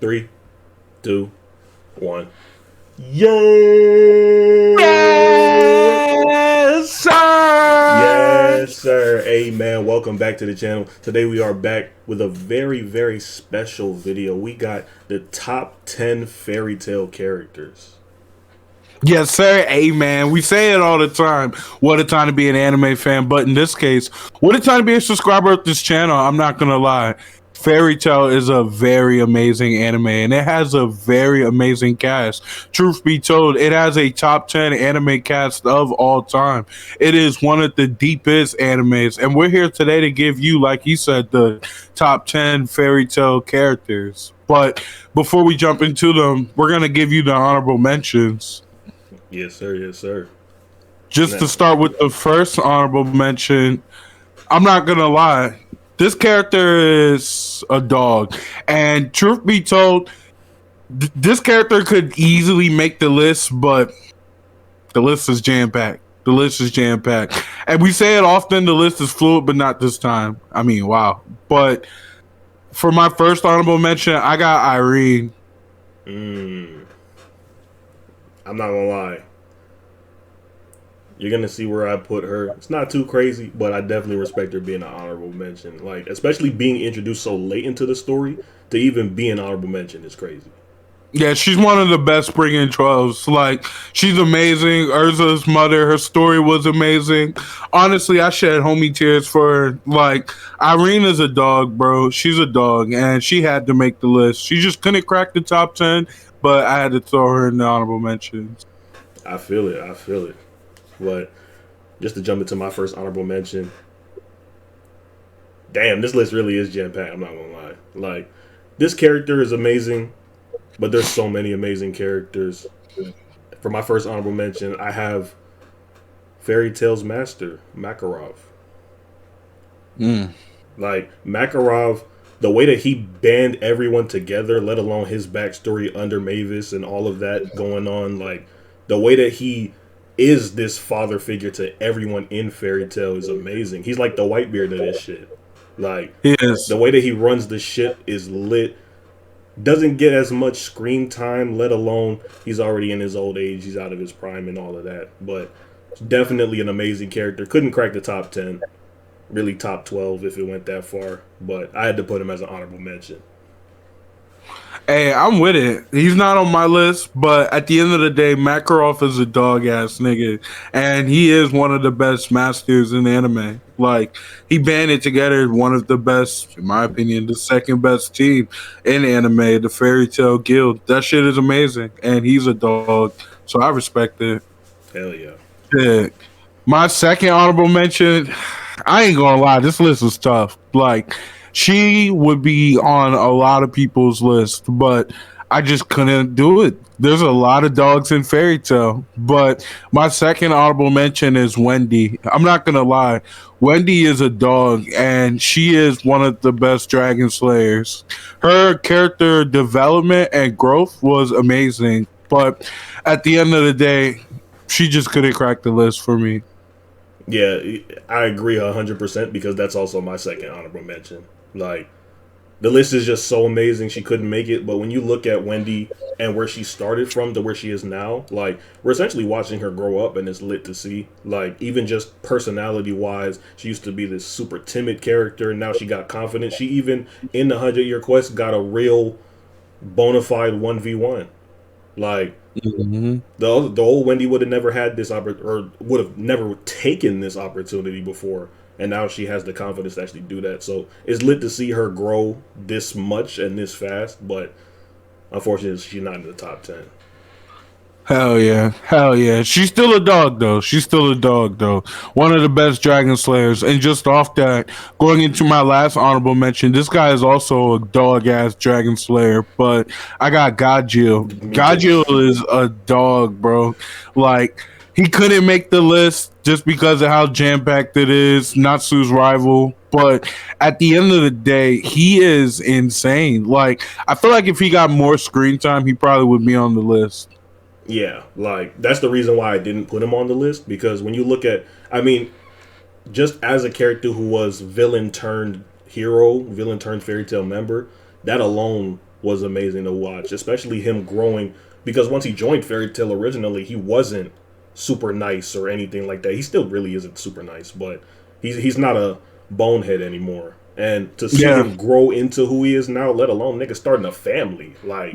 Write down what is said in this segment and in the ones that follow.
Three, two, one. Yo! Yes, sir. Yes, sir. Hey, man. Welcome back to the channel. Today we are back with a very, very special video. We got the top 10 fairy tale characters. Yes, sir. Hey, man. We say it all the time. What a time to be an anime fan. But in this case, what a time to be a subscriber of this channel. I'm not going to lie. Fairy Tail is a very amazing anime, and it has a very amazing cast. Truth be told, it has a top 10 anime cast of all time. It is one of the deepest animes, and we're here today to give you, like you said, the top 10 Fairy Tail characters. But before we jump into them, we're going to give you the honorable mentions. Yes, sir. Yes, sir. Just to start with the first honorable mention, I'm not going to lie. This character is a dog, and truth be told, this character could easily make the list, but the list is jam-packed. The list is jam-packed. And we say it often, the list is fluid, but not this time. I mean, wow. But for my first honorable mention, I got Irene. I'm not gonna lie. You're gonna see where I put her. It's not too crazy, but I definitely respect her being an honorable mention. Like, especially being introduced so late into the story to even be an honorable mention is crazy. Yeah, she's one of the best Spring and 12s. Like, she's amazing. Urza's mother, her story was amazing. Honestly, I shed homie tears for her. Like, Irene is a dog, bro. She's a dog, and she had to make the list. She just couldn't crack the top 10, but I had to throw her in the honorable mentions. I feel it. I feel it. But just to jump into my first honorable mention, damn, this list really is jam packed. I'm not gonna lie. Like, this character is amazing, but there's so many amazing characters. For my first honorable mention, I have Fairy Tail's master, Makarov. Like, Makarov, the way that he band everyone together, let alone his backstory under Mavis and all of that going on, like, the way that he is this father figure to everyone in Fairy Tail is amazing. He's like the Whitebeard of this shit. Like, Yes. the way that he runs the ship is lit. Doesn't get as much screen time, let alone he's already in his old age. He's out of his prime and all of that. But definitely an amazing character. Couldn't crack the top 10. Really top 12 if it went that far. But I had to put him as an honorable mention. Hey, I'm with it. He's not on my list, but at the end of the day, Makarov is a dog ass nigga, and he is one of the best masters in anime. Like, he banded together one of the best, in my opinion, the second best team in anime, the Fairy Tail Guild. That shit is amazing, and he's a dog, so I respect it. Hell yeah. Shit. My second honorable mention, I ain't gonna lie, this list is tough. Like, she would be on a lot of people's list, but I just couldn't do it. There's a lot of dogs in Fairy Tail, but my second honorable mention is Wendy. I'm not gonna lie, Wendy is a dog, and she is one of the best Dragon Slayers. Her character development and growth was amazing, but at the end of the day, she just couldn't crack the list for me. Yeah, I agree 100% because that's also my second honorable mention. Like, the list is just so amazing. She couldn't make it, but when you look at Wendy and where she started from to where she is now, like, we're essentially watching her grow up, and it's lit to see. Like, even just personality wise, she used to be this super timid character, and now she got confidence. She even in the 100-Year Quest got a real bona fide 1v1. Like, the old Wendy would have never had this or would have never taken this opportunity before, and now she has the confidence to actually do that. So it's lit to see her grow this much and this fast, but unfortunately, she's not in the top 10. Hell yeah. Hell yeah. She's still a dog, though. She's still a dog, though. One of the best Dragon Slayers. And just off that, going into my last honorable mention, this guy is also a dog ass Dragon Slayer, but I got Gajil. Gajil is a dog, bro. Like, he couldn't make the list just because of how jam packed it is. Natsu's rival. But at the end of the day, he is insane. Like, I feel like if he got more screen time, he probably would be on the list. Yeah, like, that's the reason why I didn't put him on the list, because when you look at, I mean, just as a character who was villain turned hero, villain turned Fairy Tail member, that alone was amazing to watch, especially him growing. Because once he joined Fairy Tail originally, he wasn't super nice or anything like that. He still really isn't super nice, but he's not a bonehead anymore. And to see him grow into who he is now, let alone nigga starting a family, like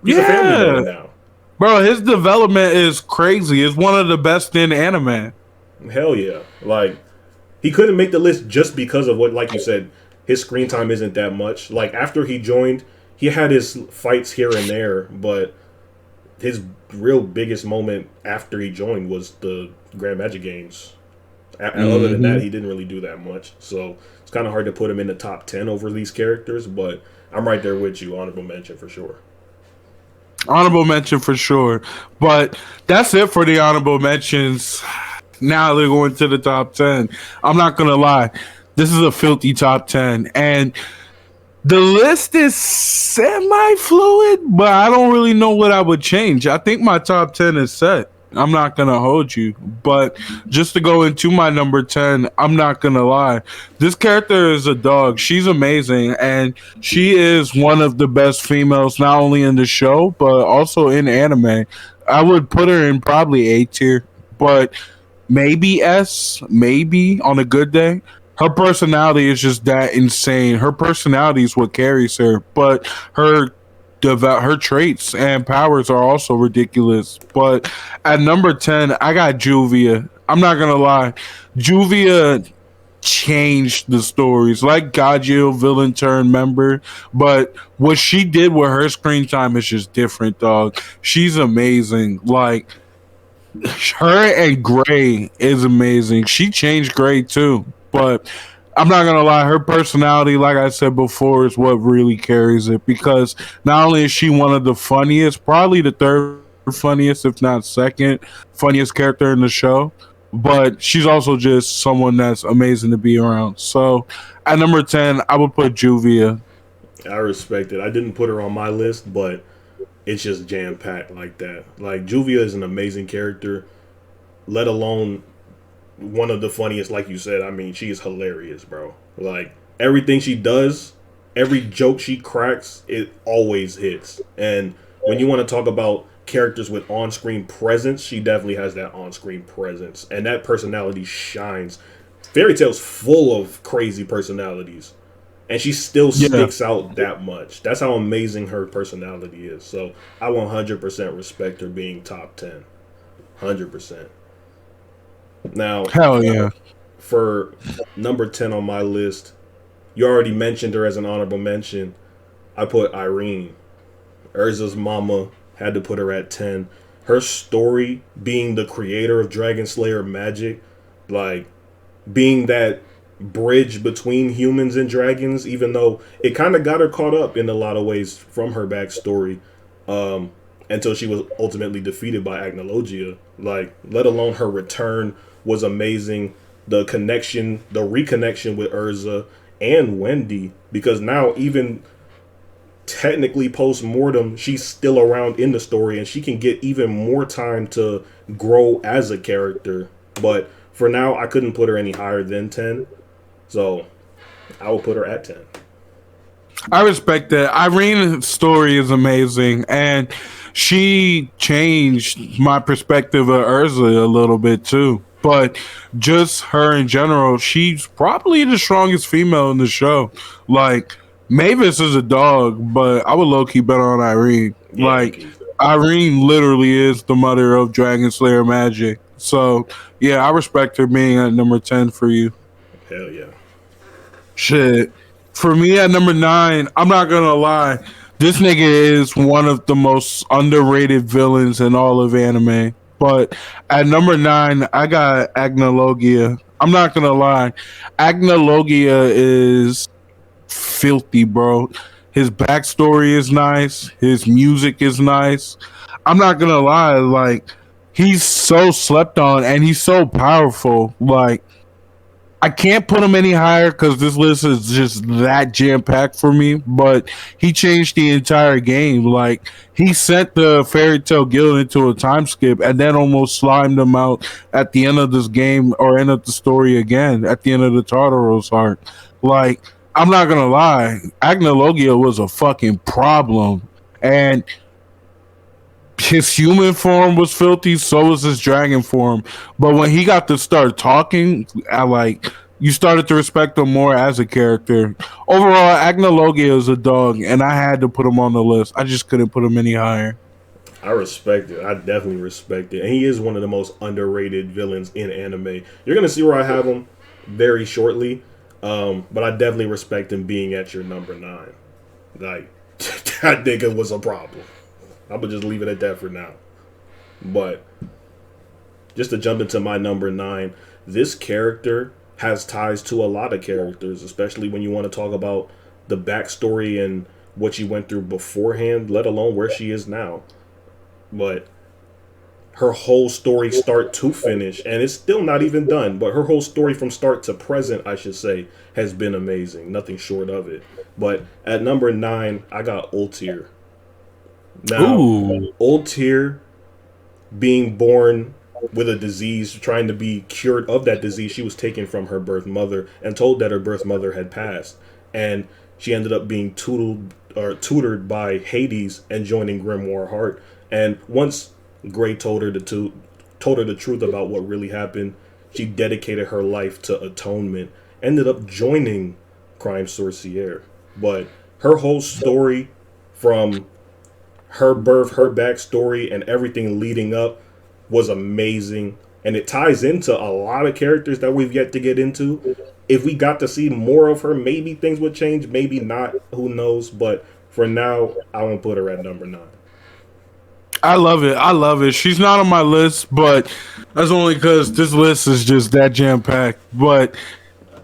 he's a family man now. Bro, his development is crazy. It's one of the best in anime. Hell yeah. Like, he couldn't make the list just because of what, like you said, his screen time isn't that much. Like, after he joined, he had his fights here and there, but his real biggest moment after he joined was the Grand Magic Games. Other than that, he didn't really do that much. So, it's kind of hard to put him in the top 10 over these characters, but I'm right there with you. Honorable mention for sure. Honorable mention for sure. But that's it for the honorable mentions. Now they're going to the top 10. I'm not going to lie. This is a filthy top 10. And the list is semi-fluid, but I don't really know what I would change. I think my top 10 is set. I'm not going to hold you. But just to go into my number 10, I'm not going to lie. This character is a dog. She's amazing. And she is one of the best females, not only in the show, but also in anime. I would put her in probably A tier, but maybe S, maybe on a good day. Her personality is just that insane. Her personality is what carries her, but her traits and powers are also ridiculous. But at number 10, I got Juvia. I'm not gonna lie, Juvia changed the stories, like Gajil, villain turned member. But what she did with her screen time is just different, dog. She's amazing. Like, her and Gray is amazing. She changed Gray too, but I'm not gonna lie, her personality, like I said before, is what really carries it. Because not only is she one of the funniest, probably the third funniest, if not second funniest character in the show, but she's also just someone that's amazing to be around. So at number 10, I would put Juvia. I respect it. I didn't put her on my list, but it's just jam packed like that. Like, Juvia is an amazing character, let alone one of the funniest. Like you said, I mean, she is hilarious, bro. Like, everything she does, every joke she cracks, it always hits. And when you want to talk about characters with on-screen presence, she definitely has that on-screen presence, and that personality shines. Fairy Tail's full of crazy personalities, and she still sticks out that much. That's how amazing her personality is. So I 100% respect her being top 10. 100%. Now, hell yeah. For number 10 on my list, you already mentioned her as an honorable mention. I put Irene, Urza's mama. Had to put her at 10. Her story, being the creator of Dragon Slayer magic, like being that bridge between humans and dragons, even though it kind of got her caught up in a lot of ways from her backstory, until she was ultimately defeated by Agnologia. Like, let alone her return was amazing. The connection, the reconnection with Urza and Wendy, because now even technically post-mortem, she's still around in the story, and she can get even more time to grow as a character. But for now, I couldn't put her any higher than 10, so I will put her at 10. I respect that. Irene's story is amazing, and she changed my perspective of Urza a little bit too. But just her in general, she's probably the strongest female in the show. Like, Mavis is a dog, but I would low-key bet on Irene. Yeah, like, Irene literally is the mother of Dragon Slayer magic. So, yeah, I respect her being at number 10 for you. Hell yeah. Shit. For me at number 9, I'm not going to lie. This nigga is one of the most underrated villains in all of anime. But at number 9, I got Agnologia. I'm not going to lie. Agnologia is filthy, bro. His backstory is nice. His music is nice. I'm not gonna lie, like, he's so slept on and he's so powerful. Like, I can't put him any higher because this list is just that jam-packed for me, but he changed the entire game. Like, he sent the Fairy Tail Guild into a time skip and then almost slimed them out at the end of this game, or end of the story again, at the end of the Tartaros arc. Like, I'm not gonna lie, Agnologia was a fucking problem, and his human form was filthy. So was his dragon form. But when he got to start talking, I like you started to respect him more as a character. Overall, Agnologia is a dog, and I had to put him on the list. I just couldn't put him any higher. I respect it. I definitely respect it. And he is one of the most underrated villains in anime. You're gonna see where I have him very shortly. But I definitely respect him being at your number 9. Like that nigga was a problem. I'm gonna just leave it at that for now. But just to jump into my number 9, this character has ties to a lot of characters, especially when you want to talk about the backstory and what she went through beforehand, let alone where she is now. But her whole story, start to finish, and it's still not even done, but her whole story from start to present, I should say, has been amazing. Nothing short of it. But at number 9, I got Ultir. Now, Ooh. Ultir being born with a disease, trying to be cured of that disease, she was taken from her birth mother and told that her birth mother had passed. And she ended up being tutored by Hades and joining Grimoire Heart. And once Gray told her the truth about what really happened, she dedicated her life to atonement. Ended up joining Crime Sorcière. But her whole story, from her birth, her backstory, and everything leading up, was amazing. And it ties into a lot of characters that we've yet to get into. If we got to see more of her, maybe things would change, maybe not, who knows. But for now, I won't put her at number 9. I love it. I love it. She's not on my list, but that's only because this list is just that jam packed. But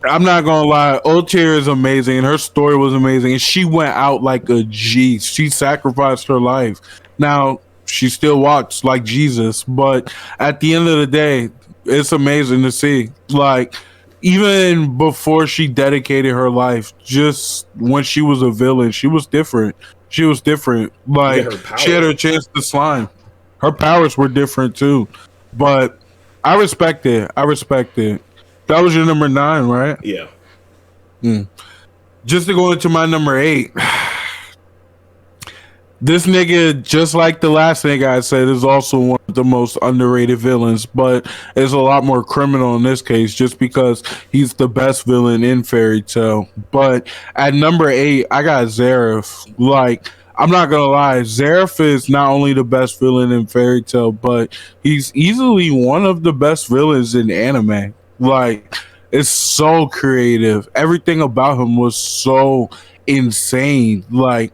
I'm not gonna lie, Ultir is amazing, and her story was amazing, and she went out like a G. She sacrificed her life. Now she still walks like Jesus, but at the end of the day, it's amazing to see. Like, even before she dedicated her life, just when she was a villain, she was different. She was different. Yeah, Like, her she had power. her chance to slime. Her powers were different too. But I respect it. I respect it. That was your number 9, right? Yeah. Just to go into my number 8. This nigga, just like the last nigga I said, is also one of the most underrated villains, but is a lot more criminal in this case just because he's the best villain in Fairy Tail. But at number 8, I got Zeref. Like, I'm not gonna lie, Zeref is not only the best villain in Fairy Tail, but he's easily one of the best villains in anime. Like, it's so creative. Everything about him was so insane. Like,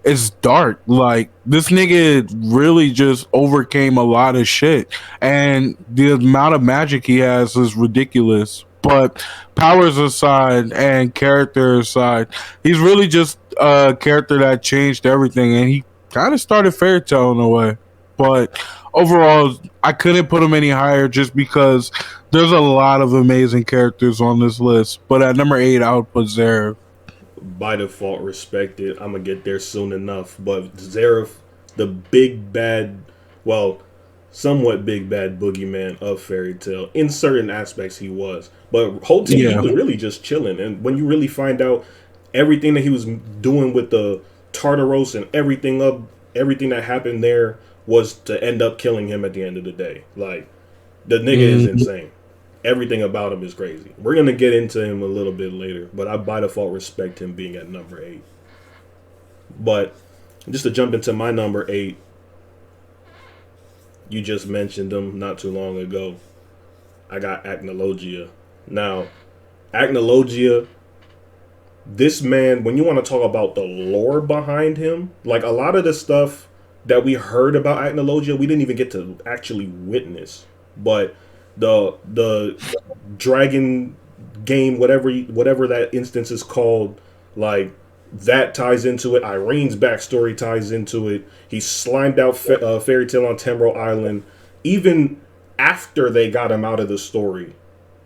it's dark. Like, this nigga really just overcame a lot of shit, and the amount of magic he has is ridiculous. But powers aside and character aside, he's really just a character that changed everything, and he kind of started Fairy Tail in a way. But overall, I couldn't put him any higher just because there's a lot of amazing characters on this list. But at number 8, I would put Zeref. By default, respected. I'm gonna get there soon enough. But Zeref, the big bad, well, somewhat big bad boogeyman of Fairy Tail. In certain aspects, he was, but whole team, he Yeah. was really just chilling. And when you really find out everything that he was doing with the Tartaros and everything that happened there was to end up killing him at the end of the day. Like, the nigga is Mhm. insane. Everything about him is crazy. We're gonna get into him a little bit later, but I by default respect him being at number 8. But just to jump into my number 8, you just mentioned him not too long ago. I got Acnologia. Now, Acnologia, this man, when you want to talk about the lore behind him, like a lot of the stuff that we heard about Acnologia, we didn't even get to actually witness. But the dragon game, whatever that instance is called, like that ties into it. Irene's backstory ties into it. He slimed out Fairy Tail on Temro Island, even after they got him out of the story.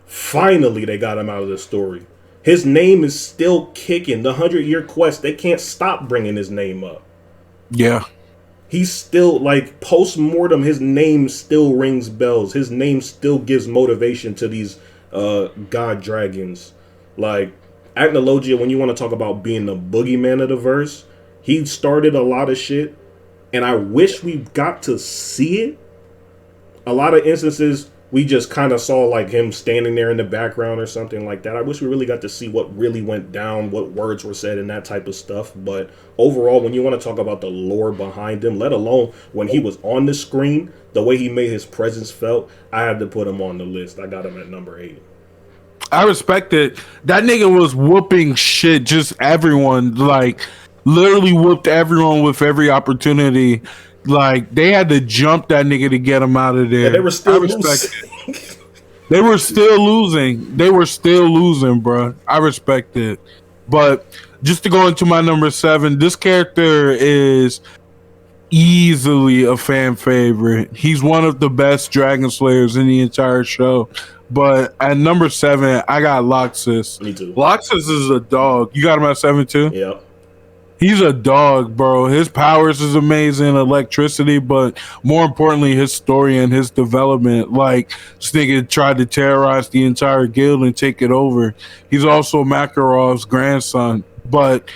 Finally, they got him out of the story. His name is still kicking. The 100-Year Quest, they can't stop bringing his name up. Yeah. He's still, like, post-mortem, his name still rings bells. His name still gives motivation to these god dragons. Like, Acnologia, when you want to talk about being the boogeyman of the verse, he started a lot of shit, and I wish we got to see it. A lot of instances, we just kind of saw like him standing there in the background or something like that. I wish we really got to see what really went down, what words were said, and that type of stuff. But overall, when you want to talk about the lore behind him, let alone when he was on the screen, the way he made his presence felt, I had to put him on the list. I got him at number 8. I respect it. That nigga was whooping shit, just everyone. Like, literally whooped everyone with every opportunity. Like, they had to jump that nigga to get him out of there. And they were still losing. They were still losing. They were still losing, bro. I respect it. But just to go into my number 7, this character is easily a fan favorite. He's one of the best Dragon Slayers in the entire show. But at number 7, I got Loxus. Me too. Loxus is a dog. You got him at 7 too? Yeah. He's a dog, bro. His powers is amazing, electricity, but more importantly, his story and his development. Like, this nigga tried to terrorize the entire guild and take it over. He's also Makarov's grandson, but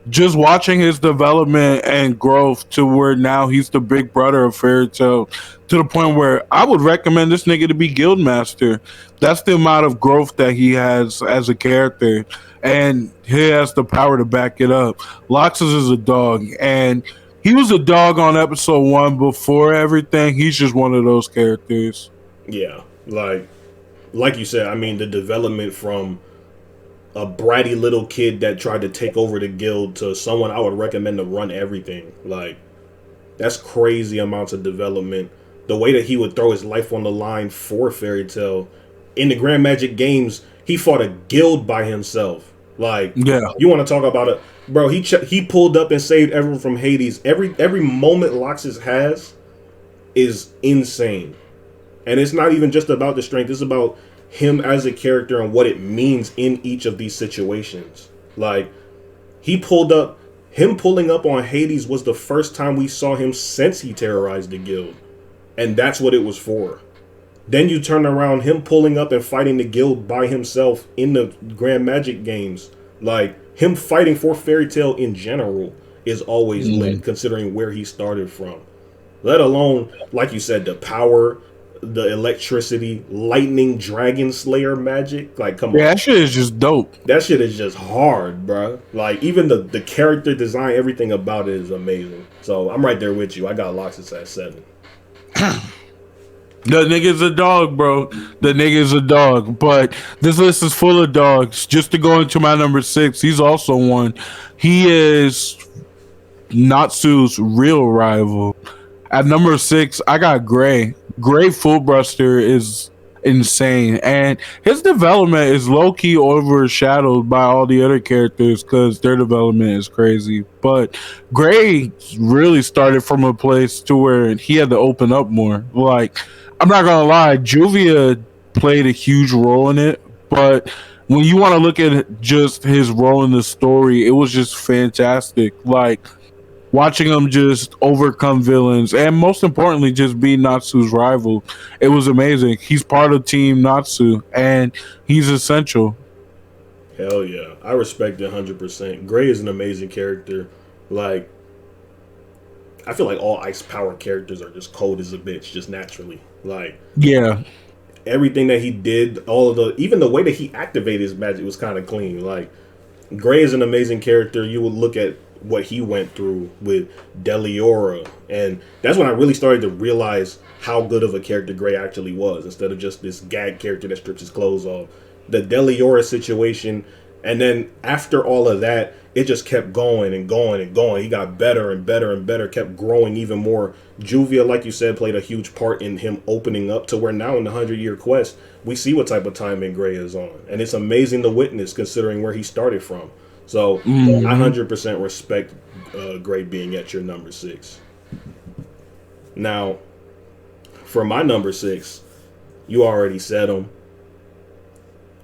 just watching his development and growth to where now he's the big brother of Fairy Tail, to the point where I would recommend this nigga to be guild master. That's the amount of growth that he has as a character, and he has the power to back it up. Loxus is a dog, and he was a dog on episode 1 before everything. He's just one of those characters. Yeah, like you said, I mean, the development from a bratty little kid that tried to take over the guild to someone I would recommend to run everything. Like, that's crazy amounts of development. The way that he would throw his life on the line for Fairy Tail. In the Grand Magic games, he fought a guild by himself. Like, yeah, you want to talk about it, bro? He pulled up and saved everyone from Hades. Every moment Loxus has is insane, and it's not even just about the strength. It's about him as a character and what it means in each of these situations. Like, him pulling up on Hades was the first time we saw him since he terrorized the guild, and that's what it was for. Then you turn around, him pulling up and fighting the guild by himself in the Grand Magic games. Like, him fighting for Fairy Tail in general is always lit, considering where he started from. Let alone, like you said, the power, the electricity, lightning, dragon slayer magic. Like, come on. Yeah, that shit is just dope. That shit is just hard, bro. Like, even the character design, everything about it is amazing. So, I'm right there with you. I got Loxus at 7. The nigga's a dog, bro. The nigga's a dog. But this list is full of dogs. Just to go into my number 6, he's also one. He is Natsu's real rival. At number 6, I got Gray. Gray Fullbruster is insane. And his development is low-key overshadowed by all the other characters because their development is crazy. But Gray really started from a place to where he had to open up more. Like, I'm not gonna lie, Juvia played a huge role in it, but when you want to look at just his role in the story, it was just fantastic. Like, watching him just overcome villains and, most importantly, just be Natsu's rival, it was amazing. He's part of Team Natsu, and he's essential. Hell yeah. I respect it 100%. Gray is an amazing character. Like, I feel like all ice power characters are just cold as a bitch, just naturally. Like, yeah, everything that he did, even the way that he activated his magic was kind of clean. Like, Gray is an amazing character. You would look at what he went through with Deliora, and that's when I really started to realize how good of a character Gray actually was, instead of just this gag character that strips his clothes off. The Deliora situation, and then after all of that, it just kept going and going and going. He got better and better and better, kept growing even more. Juvia, like you said, played a huge part in him opening up to where now in the 100-year quest, we see what type of timing Gray is on. And it's amazing to witness considering where he started from. So I 100% respect Gray being at your number 6. Now, for my number 6, you already said him.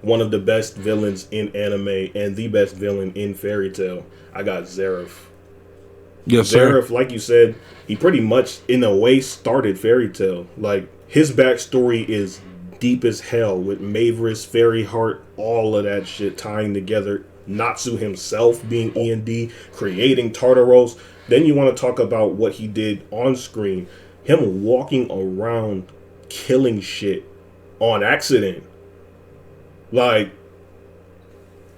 One of the best villains in anime and the best villain in Fairy Tail. I got Zeref. Yes, sir. Zeref, like you said, he pretty much, in a way, started Fairy Tail. Like, his backstory is deep as hell with Mavericks, Fairy Heart, all of that shit tying together Natsu himself being END, creating Tartaros. Then you want to talk about what he did on screen. Him walking around killing shit on accident. Like,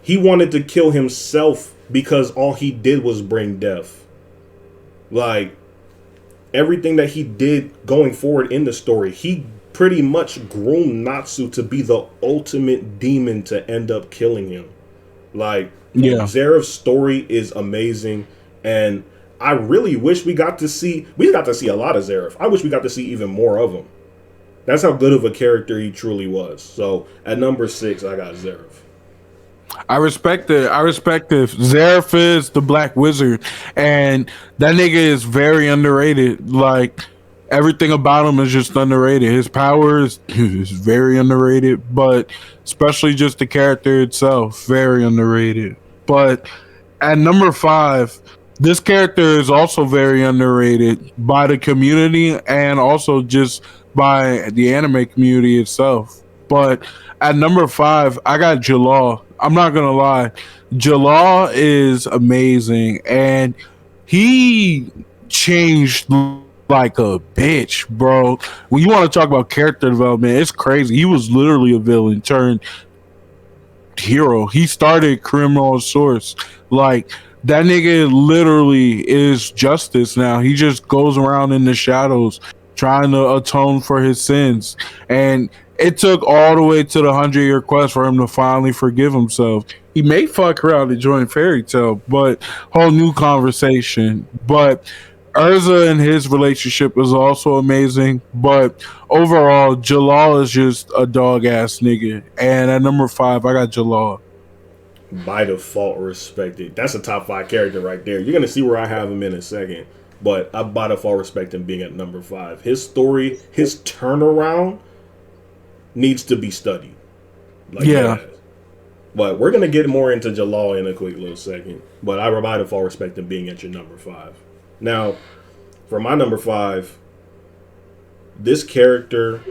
he wanted to kill himself because all he did was bring death. Like, everything that he did going forward in the story, he pretty much groomed Natsu to be the ultimate demon to end up killing him. Like, Zeref's story is amazing, and I really wish we got to see a lot of Zeref. I wish we got to see even more of him. That's how good of a character he truly was. So at number 6, I got Zeref. I respect it. Zeref is the Black Wizard, and that nigga is very underrated. Like, everything about him is just underrated. His power is very underrated, but especially just the character itself, very underrated. But at number 5, this character is also very underrated by the community and also just by the anime community itself. But at number 5, I got Jalal. I'm not gonna lie, Jalal is amazing, and he changed like a bitch, bro. When you want to talk about character development, it's crazy. He was literally a villain turned hero. He started Criminal Source. Like, that nigga literally is justice now. He just goes around in the shadows trying to atone for his sins. And it took all the way to the 100-year quest for him to finally forgive himself. He may fuck around and join Fairy Tail, but whole new conversation. But Urza and his relationship is also amazing. But overall, Jalal is just a dog ass nigga. And at number 5, I got Jalal. By default, respected. That's a top 5 character right there. You're gonna see where I have him in a second. But I by default respect him being at number 5. His story, his turnaround needs to be studied. Like, yeah. But we're gonna get more into Jalal in a quick little second. But I by default respect him being at your number 5. Now, for my number 5, this character,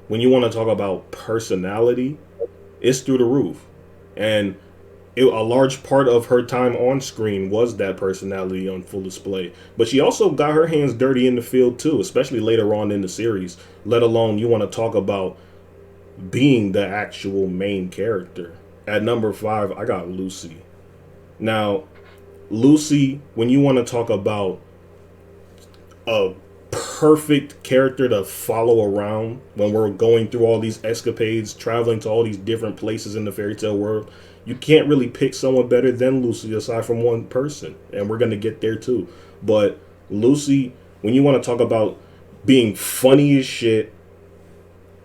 when you want to talk about personality, it's through the roof. And a large part of her time on screen was that personality on full display. But she also got her hands dirty in the field too, especially later on in the series. Let alone you want to talk about being the actual main character. At number 5, I got Lucy. Now, Lucy, when you want to talk about a perfect character to follow around when we're going through all these escapades, traveling to all these different places in the Fairy Tail world, you can't really pick someone better than Lucy aside from one person. And we're going to get there too. But Lucy, when you want to talk about being funny as shit,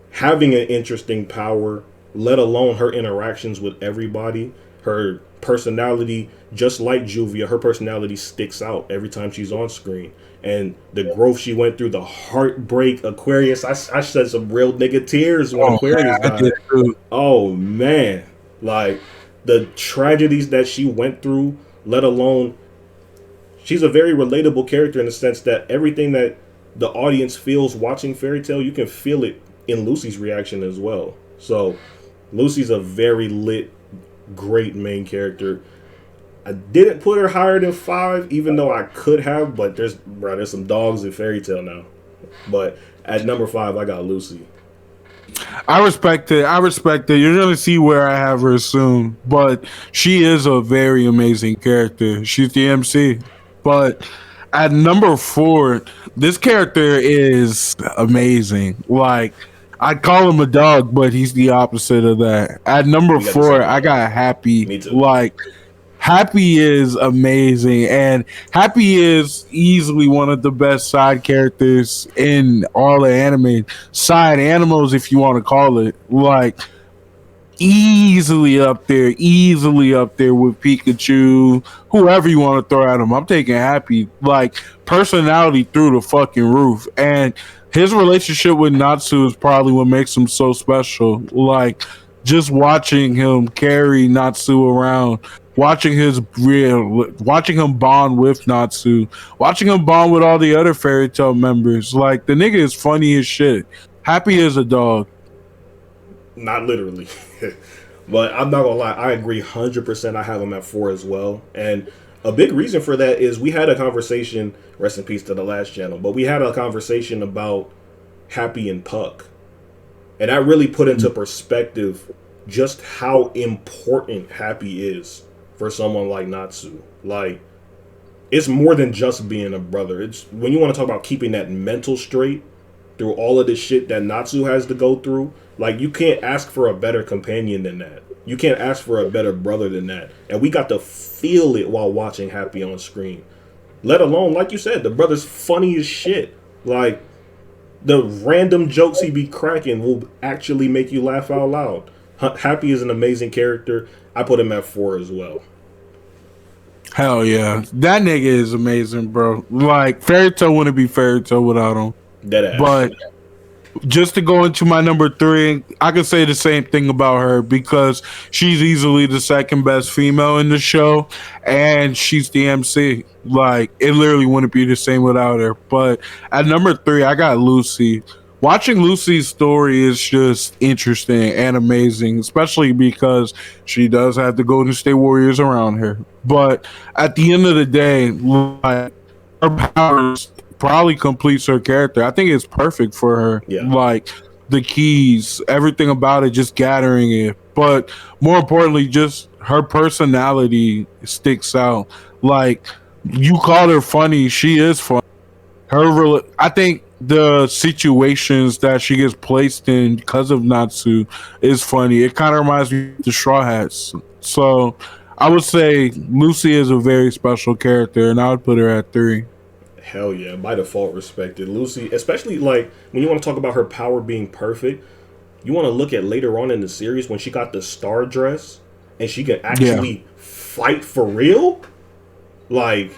having an interesting power, let alone her interactions with everybody, her personality, just like Juvia, her personality sticks out every time she's on screen. And the growth she went through, the heartbreak, Aquarius, I shed some real nigga tears when Aquarius died. Oh, man. Like, the tragedies that she went through, let alone, she's a very relatable character in the sense that everything that the audience feels watching Fairy Tail, you can feel it in Lucy's reaction as well. So, Lucy's a very lit, great main character. I didn't put her higher than 5, even though I could have, but there's some dogs in Fairy Tail now. But at number 5, I got Lucy. I respect it. You're going to see where I have her soon. But she is a very amazing character. She's the MC. But at number 4, this character is amazing. Like, I'd call him a dog, but he's the opposite of that. At number 4, I got Happy. Me too. Like, Happy is amazing, and Happy is easily one of the best side characters in all the anime. Side animals, if you want to call it. Like, easily up there with Pikachu, whoever you want to throw at him. I'm taking Happy. Like, personality through the fucking roof. And his relationship with Natsu is probably what makes him so special. Like, just watching him carry Natsu around, watching him bond with Natsu, watching him bond with all the other Fairy Tail members. Like, the nigga is funny as shit. Happy as a dog. Not literally. But I'm not gonna lie, I agree 100%. I have him at 4 as well, and a big reason for that is we had a conversation. Rest in peace to the last channel, but we had a conversation about Happy and Puck, and that really put into perspective just how important Happy is for someone like Natsu. Like, it's more than just being a brother. It's when you want to talk about keeping that mental straight through all of this shit that Natsu has to go through. Like, you can't ask for a better companion than that. You can't ask for a better brother than that. And we got to feel it while watching Happy on screen. Let alone, like you said, the brother's funny as shit. Like, the random jokes he be cracking will actually make you laugh out loud. Happy is an amazing character. I put him at 4 as well. Hell yeah. That nigga is amazing, bro. Like, Fairy Tail wouldn't be Fairy Tail without him. Deadass. But just to go into my number 3, I could say the same thing about her because she's easily the second best female in the show, and she's the MC. Like, it literally wouldn't be the same without her. But at number 3, I got Lucy. Watching Lucy's story is just interesting and amazing, especially because she does have the Golden State Warriors around her. But at the end of the day, like, her powers probably completes her character. I think it's perfect for her. Yeah. Like, the keys, everything about it, just gathering it. But more importantly, just her personality sticks out. Like, you call her funny, she is funny. I think the situations that she gets placed in because of Natsu is funny. It kind of reminds me of the Straw Hats. So I would say Lucy is a very special character, and I would put her at 3. Hell yeah, by default respected. Lucy, especially like when you want to talk about her power being perfect, you want to look at later on in the series when she got the star dress and she can actually fight for real. Like,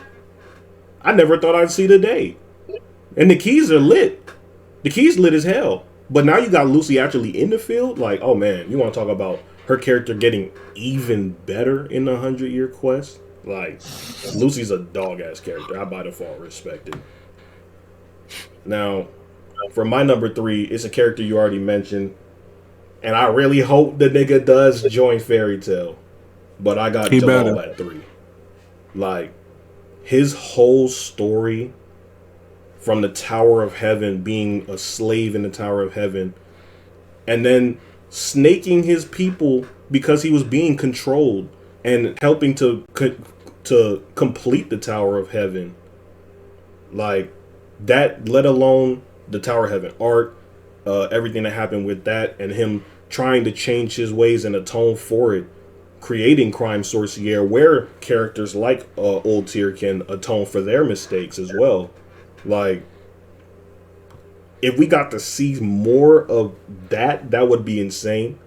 I never thought I'd see the day. And the keys are lit. The keys lit as hell. But now you got Lucy actually in the field. Like, oh man, you want to talk about her character getting even better in the 100-Year Quest? Like, Lucy's a dog-ass character. I by default respect it. Now, for my number 3, it's a character you already mentioned. And I really hope the nigga does join Fairy Tail. But I got Jamal at 3. Like, his whole story from the Tower of Heaven, being a slave in the Tower of Heaven, and then snaking his people because he was being controlled, and helping to complete the Tower of Heaven. Like, that, let alone the Tower of Heaven art, everything that happened with that, and him trying to change his ways and atone for it, creating Crime Sorcier, where characters like Old Tier can atone for their mistakes as well. Like, if we got to see more of that, that would be insane.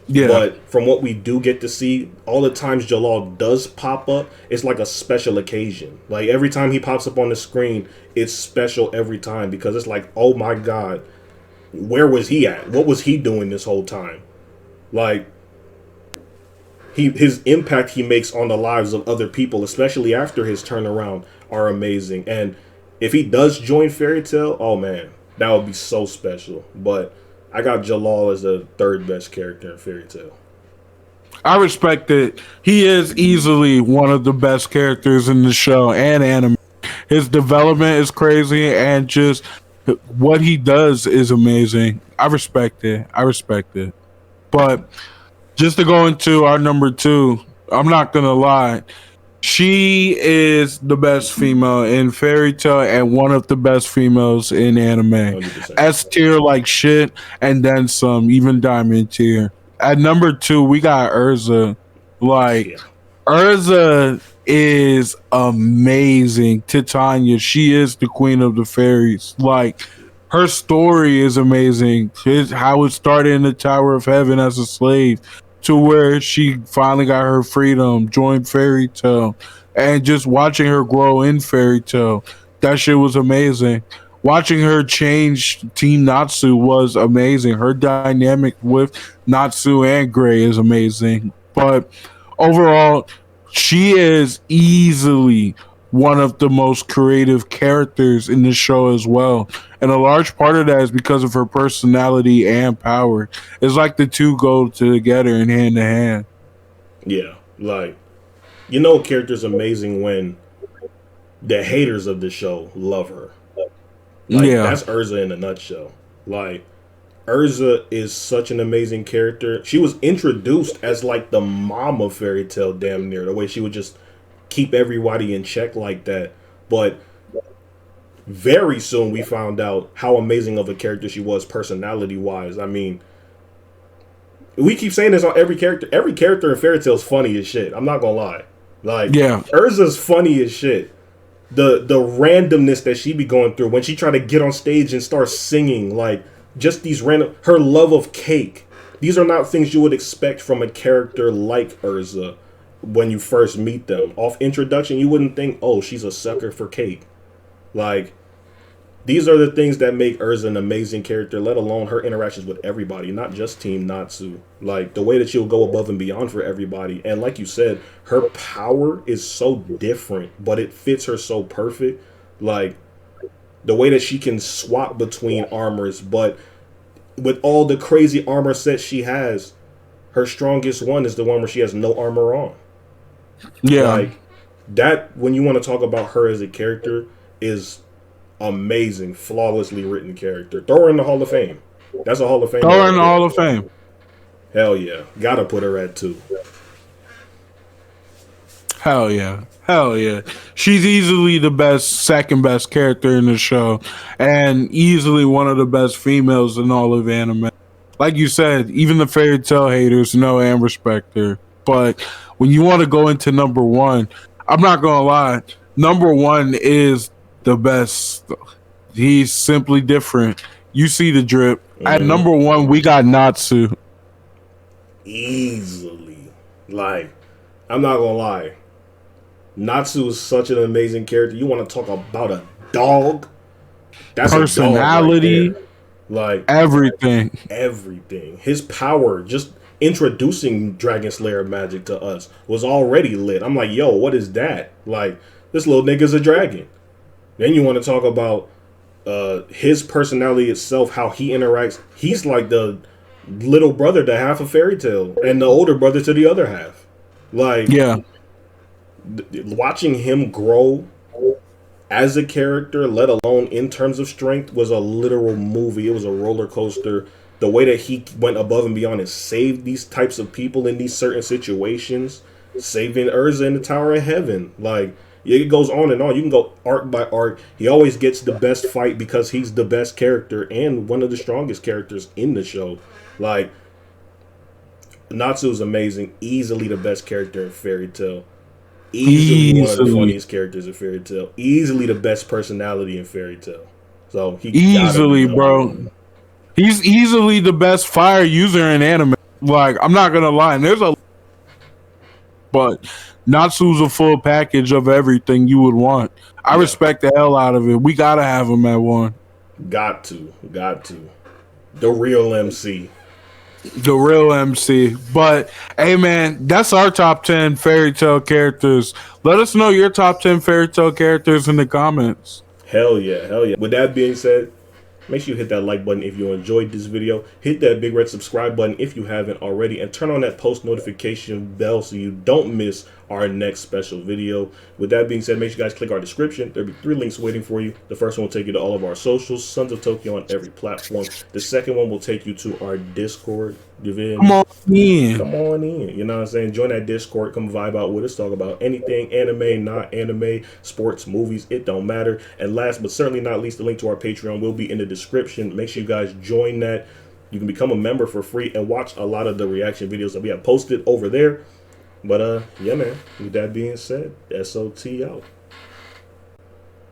Yeah. But from what we do get to see, all the times Jalal does pop up, it's like a special occasion. Like, every time he pops up on the screen, it's special every time, because it's like, oh my god, where was he at? What was he doing this whole time? Like, his impact he makes on the lives of other people, especially after his turnaround, are amazing. And if he does join Fairy Tail, oh man, that would be so special. But I got Jalal as the 3rd best character in Fairy Tail. I respect it. He is easily one of the best characters in the show and anime. His development is crazy, and just what he does is amazing. I respect it. But just to go into our number 2, I'm not going to lie. She is the best female in Fairy Tail and one of the best females in anime. 100%. S tier like shit, and then some, even diamond tier. At number 2, we got Urza. Like, Urza is amazing. Titania, she is the queen of the fairies. Like, her story is amazing. How it started in the Tower of Heaven as a slave, to where she finally got her freedom, joined Fairy Tail, and just watching her grow in Fairy Tail, that shit was amazing. Watching her change Team Natsu was amazing. Her dynamic with Natsu and Gray is amazing. But overall, she is easily one of the most creative characters in the show as well. And a large part of that is because of her personality and power. It's like the two go together and hand to hand. Yeah, like, you know, a character's amazing when the haters of the show love her. Like, Yeah. that's Urza in a nutshell. Like, Urza is such an amazing character. She was introduced as like the mom of Fairy Tail, damn near, the way she would just keep everybody in check like that. But very soon we found out how amazing of a character she was personality wise. I mean, we keep saying this on every character. Every character in Fairy Tail is funny as shit. I'm not gonna lie. Like, Yeah. Urza's funny as shit. The randomness that she be going through when she try to get on stage and start singing, like, just these random, her love of cake. These are not things you would expect from a character like Urza when you first meet them. Off introduction, you wouldn't think, oh, she's a sucker for cake. Like, these are the things that make Urza an amazing character, let alone her interactions with everybody, not just Team Natsu. Like, the way that she'll go above and beyond for everybody. And like you said, her power is so different, but it fits her so perfect. Like, the way that she can swap between armors, but with all the crazy armor sets she has, her strongest one is the one where she has no armor on. Yeah. Like, that, when you want to talk about her as a character, is amazing, flawlessly written character. Throw her in the Hall of Fame. That's a Hall of Fame. Throw her in the Hall of Fame. Hell yeah. Gotta put her at 2. Hell yeah. Hell yeah. She's easily the second best character in the show, and easily one of the best females in all of anime. Like you said, even the Fairy Tail haters know and respect her. But when you want to go into number one, I'm not going to lie. Number one is the best. He's simply different. You see the drip. At number one, we got Natsu. Easily. Like, I'm not gonna lie. Natsu is such an amazing character. You want to talk about a dog? That's personality, a dog right there. Like, everything. His power, just introducing Dragon Slayer magic to us, was already lit. I'm like, yo, what is that? Like, this little nigga's a dragon. Then you want to talk about his personality itself, how he interacts. He's like the little brother to half of Fairy Tail and the older brother to the other half. Like, yeah, watching him grow as a character, let alone in terms of strength, was a literal movie. It was a roller coaster. The way that he went above and beyond and saved these types of people in these certain situations, saving Urza in the Tower of Heaven. Like, it goes on and on. You can go arc by arc. He always gets the best fight because he's the best character and one of the strongest characters in the show. Like, Natsu is amazing. Easily the best character in Fairy Tail. Easily one of the funniest characters in Fairy Tail. Easily the best personality in Fairy Tail. So he easily, bro. He's easily the best fire user in anime. Like, I'm not gonna lie. And but Natsu's a full package of everything you would want. I respect the hell out of it. We gotta have him at one. Got to. The real MC. The real MC. But hey man, that's our top 10 Fairy Tail characters. Let us know your top 10 Fairy Tail characters in the comments. Hell yeah. With that being said, make sure you hit that like button if you enjoyed this video. Hit that big red subscribe button if you haven't already. And turn on that post notification bell so you don't miss our next special video. With that being said, make sure you guys click our description. There'll be 3 links waiting for you. The first one will take you to all of our socials, Sons of Tokyo on every platform. The second one will take you to our Discord. Come on in. You know what I'm saying? Join that Discord. Come vibe out with us. Talk about anything anime, not anime, sports, movies. It don't matter. And last but certainly not least, the link to our Patreon will be in the description. Make sure you guys join that. You can become a member for free and watch a lot of the reaction videos that we have posted over there. But yeah, man. With that being said, SOT out.